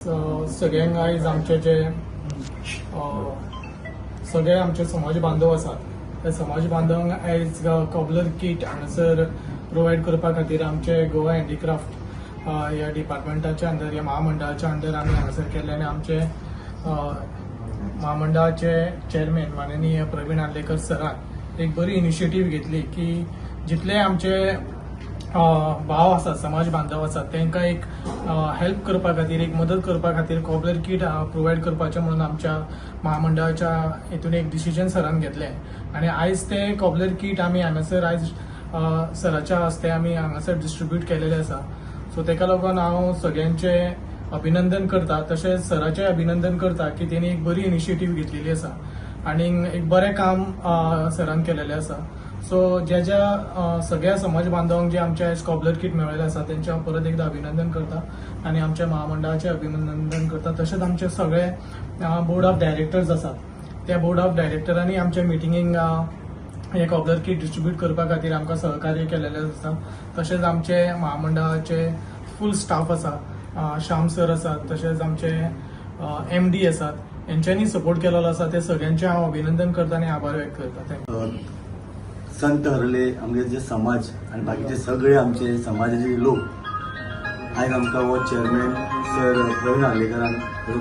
सगळ्यांक आयज आमचे जे सगळे आमचे समाज बांधव आसात ते समाज बांधवांक आयज कॉबलर किट हांगासर प्रोवायड करपा खातीर आमचे गोवा हँडीक्राफ्ट ह्या डिपार्टमेंटाच्या अंडर ह्या महामंडळाच्या अंडर आमी हांगासर केल्ले आनी आमचे महामंडळाचे चेअरमॅन माननीय प्रवीण आर्लेकर सरान एक बरी इनिशिएटीव घेतली की जितले आमचे भाव आसात समाज बांधव आसात तांकां एक हेल्प करपा खातीर एक मदत करपा खातीर कॉबलर किट प्रोवायड करपाचें म्हणून आमच्या महामंडळाच्या हेतून एक डिसिजन सरान घेतलें आनी आयज ते कॉबलर किट आमी हांगासर आयज सराच्या हस्ते आमी हांगासर डिस्ट्रीब्यूट केलेले आसा. सो ताका लागून हांव सगळ्यांचे अभिनंदन करता तशेंच सराचें अभिनंदन करता की तेणी एक बरी इनिशिएटीव घेतलेली आसा आनी एक बरें काम सरान केलेलें आसा. सो ज्या सगळ्या समाज बांधवांक जे आमच्या आयज कॉबलर किट मेळ्ळेले आसा तेंचे हांव परत एकदा अभिनंदन करता आनी आमच्या महामंडळाचें अभिनंदन करता. तशेंच आमचे सगळे बोर्ड ऑफ डायरेक्टर्स आसात त्या बोर्ड ऑफ डायरेक्टरांनी आमच्या मिटिंगेक हे कॉबलर किट डिस्ट्रीब्यूट करपा खातीर आमकां सहकार्य केलेलें आसा. तशेंच आमचे महामंडळाचे फूल स्टाफ आसा, श्याम सर आसात, तशेंच आमचे MD आसात, हेंच्यांनी सपोर्ट केलेलो आसा. ते सगळ्यांचे हांव अभिनंदन करता आनी आभार व्यक्त करता. थँक्यू. संत हरले आमचे जे समाज आणि बाकीचे सगळे आमचे समाजाचे लोक आयज आमकां हो चेअरमॅन सर प्रवीण आर्लेकरान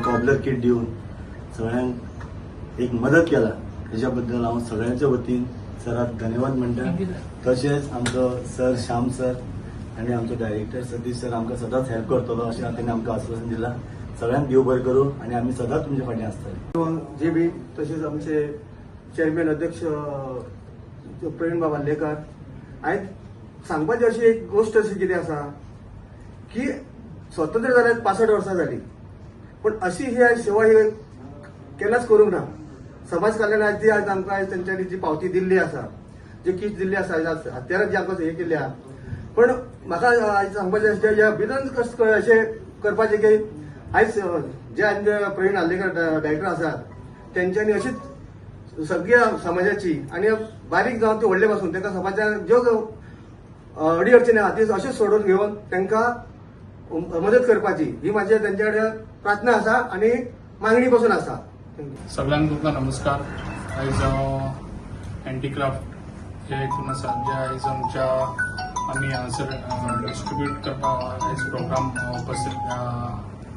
कॉबलर किट दिवन सगळ्यांक एक मदत केला त्याच्या बद्दल हांव सगळ्यांच्या वतीन सराक धन्यवाद म्हणटा. तशेंच आमचो सर श्याम सर आणि आमचो डायरेक्टर सतीश सर आमकां सदांच हेल्प करतलो अशें ताणें आमकां आश्वासन दिलां. सगळ्यांक देव बरें करूं आनी आमी सदांच तुमचे फाटीं आसतले. जे बी तशेंच आमचे चेअरमॅन अध्यक्ष प्रवीण बाबा आर्लेकर आयज सांगपाची अशी एक गोष्ट अशी कितें आसा की स्वतंत्र जाल्यार 65 वर्सां जाली पण अशी ही आयज सेवा ही केन्नाच करूंक ना. समाज कल्याण आयज ती आयज आमकां आयज तेंच्यांनी जी पावती दिल्ली आसा जे किट दिल्ली आसा हत्यारां जी आमकां हे केल्या पण म्हाका आयज सांगपाचें अशें ह्या भितर कशें अशें करपाचें की आयज जे आमचे प्रवीण आर्लेकर डायरेक्टर आसात तेंच्यांनी अशीच सगळ्या समाजाची आणि बारीक जावन ते व्हडले पासून तांकां समाजान ज्यो अडी अडचणी आहा त्यो अश्योच सोडून घेवन तांकां मदत करपाची ही म्हाजी तेंचे कडेन प्रार्थना आसा आनी मागणी पासून आसा. सगळ्यांक तुमकां नमस्कार. आयज हँडीक्राफ्ट हे एक आसा जे आयज आमच्या आमी हांगासर डिस्ट्रीब्यूट करपा आयज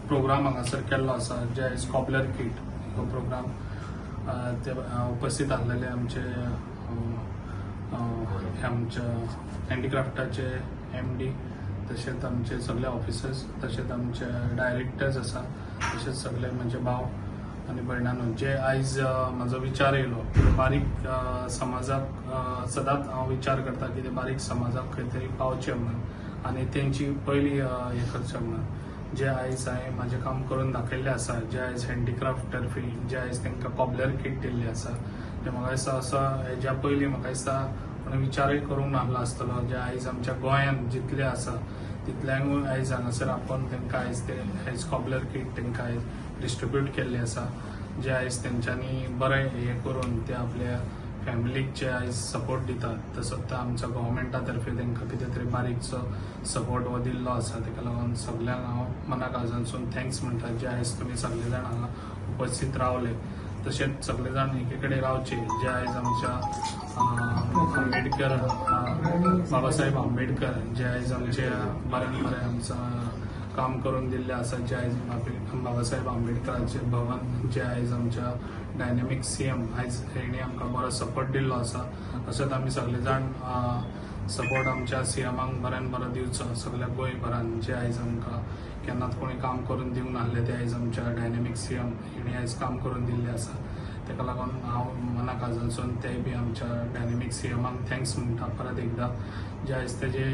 प्रोग्राम हांगासर केल्लो आसा जे आयज कॉबलर किट हो प्रोग्राम ते उपस्थित आसलेले आमचे हँडीक्राफ्टाचे MD तशेंच आमचे सगळे ऑफिसर्स तशेंच आमचे डायरेक्टर्स आसा तशेंच सगळे म्हणजे भाव आनी भयणांनो जे आयज म्हाजो विचार येयलो बारीक समाजाक सदांच हांव विचार करता की ते बारीक समाजाक खंय तरी पावचे म्हणून आनी तेंची पयली हे करचे म्हणून जे आयज हांवें म्हाजें काम करून दाखयल्लें आसा जे आयज हँडीक्राफ्ट तर्फे जे आयज तांकां कॉबलर किट दिल्ली आसा ते म्हाका दिसता असो हेज्या पयलीं म्हाका दिसता कोणें विचारूय करूंक नासलो आसतलो. जे आयज आमच्या गोंयांत जितले आसा तितल्यांक आयज हांगासर आपण तांकां आयज ते आयज कॉबलर किट तांकां आयज डिस्ट्रीब्यूट केल्ले आसा जे आयज तेंच्यांनी बरें हे करून ते आपल्या फॅमिलीक जे आयज सपोर्ट दितात तसोच तो आमच्या गव्हर्मेंटा तर्फे तांकां कितें तरी बारीकसो सपोर्ट हो दिल्लो आसा. ताका लागून सगळ्यांक हांव मनाक आजूनसून थँक्स म्हणटा जे आयज तुमी सगळे जाण हांगा उपस्थित रावले. तशेंच सगळे जाण एके कडेन रावचे जे आयज आमच्या आंबेडकर बाबासाहेब आंबेडकर जे आयज आमचे बऱ्यान बरें आमचं काम करून दिल्ले आसा जे आयज बाबासाहेब आंबेडकराचे भवन जे आयज आमच्या डायनॅमिक CM आयज हेणी आमकां बरो सपोर्ट दिल्लो आसा. तशेंच आमी सगळे जाण सपोर्ट आमच्या CMाक बऱ्यान बरो दिवचो सगळ्या गोंयभरान जे आयज आमकां केन्नाच कोणी काम करून दिवंक नासलें ते आयज आमच्या डायनॅमिक CM हेणी आयज काम करून दिल्लें आसा. ताका लागून हांव मनाक आजूनसून ते बी आमच्या डायनॅमिक CMाक थँक्स म्हणटा परत एकदा जे आयज तेजे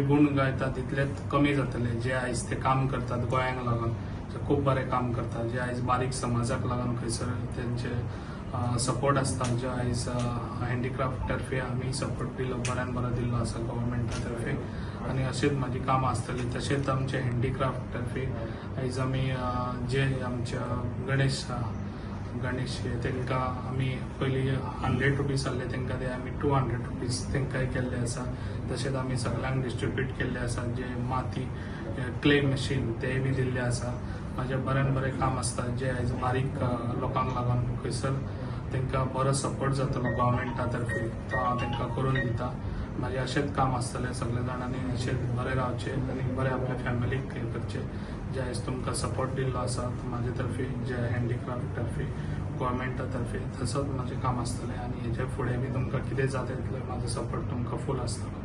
गुण गायता तितलेच कमी जातले जे आयज ते काम करतात गोंयांक लागून जे खूब बरें काम करतात जे आयज बारीक समाजाक लागून खंयसर तेंचे सपोर्ट आसता जे आयज हँडीक्राफ्ट तर्फे आमी सपोर्ट दिल्लो बऱ्यान बरो दिल्लो आसा गव्हर्मेंटा तर्फे आनी अशीच म्हाजी कामां आसतली. तशेंच आमचे हँडीक्राफ्ट तर्फे आयज आमी जे आमच्या गणेश गणेश हे तांकां आमी पयलीं 100 रुपीज आहले तांकां ते आमी 200 रुपीज तांकांय केल्ले आसा. तशेंच आमी सगळ्यांक डिस्ट्रीब्यूट केल्ले आसा. जे माती क्ले मशीन तेय बी दिल्ले आसा. म्हाजें बरें काम आसता जे आयज बारीक लोकांक लागून खंयसर तांकां बरो सपोर्ट जातलो गव्हर्मेंटा तर्फे तो हांव तांकां करून दिता. म्हाजें अशेंच काम आसतलें सगळे जाणांनी अशेंच बरे रावचे आनी बरे आपल्या फॅमिलीक हें करचे. जे आयज तुमकां सपोर्ट दिल्लो आसा म्हाजे तर्फे जे हँडीक्राफ्ट तर्फे गव्हर्मेंटा तर्फे तसोच म्हाजें काम आसतलें आनी हेजे फुडें बी तुमकां कितें जाता तितलें म्हाजो सपोर्ट तुमकां फूल आसतलो.